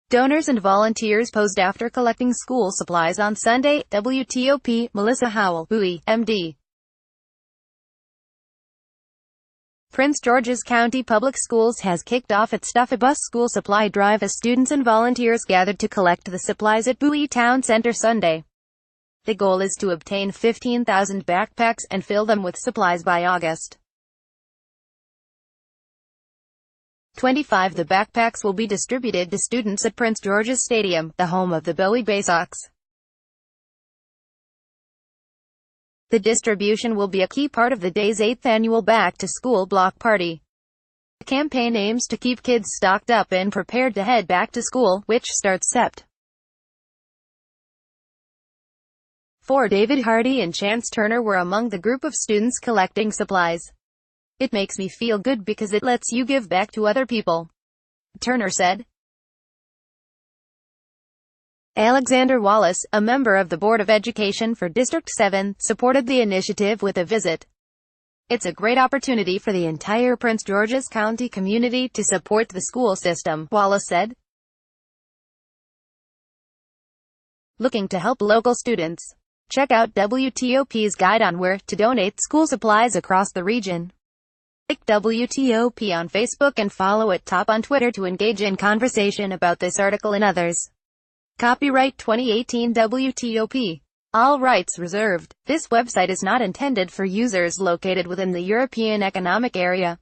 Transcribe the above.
Donors and volunteers posed after collecting school supplies on Sunday. WTOP, Melissa Howell, Bowie, MD. Prince George's County Public Schools has kicked off its Stuff a Bus school supply drive as students and volunteers gathered to collect the supplies at Bowie Town Center Sunday. The goal is to obtain 15,000 backpacks and fill them with supplies by August 25. The backpacks will be distributed to students at Prince George's Stadium, the home of the Bowie Baysox. The distribution will be a key part of the day's 8th annual back-to-school block party. The campaign aims to keep kids stocked up and prepared to head back to school, which starts Sept. 4. David Hardy and Chance Turner were among the group of students collecting supplies. "It makes me feel good because it lets you give back to other people," Turner said. Alexander Wallace, a member of the Board of Education for District 7, supported the initiative with a visit. "It's a great opportunity for the entire Prince George's County community to support the school system," Wallace said. Looking to help local students? Check out WTOP's guide on where to donate school supplies across the region. Like WTOP on Facebook and follow it Top on Twitter to engage in conversation about this article and others. Copyright 2018 WTOP. All rights reserved. This website is not intended for users located within the European Economic Area.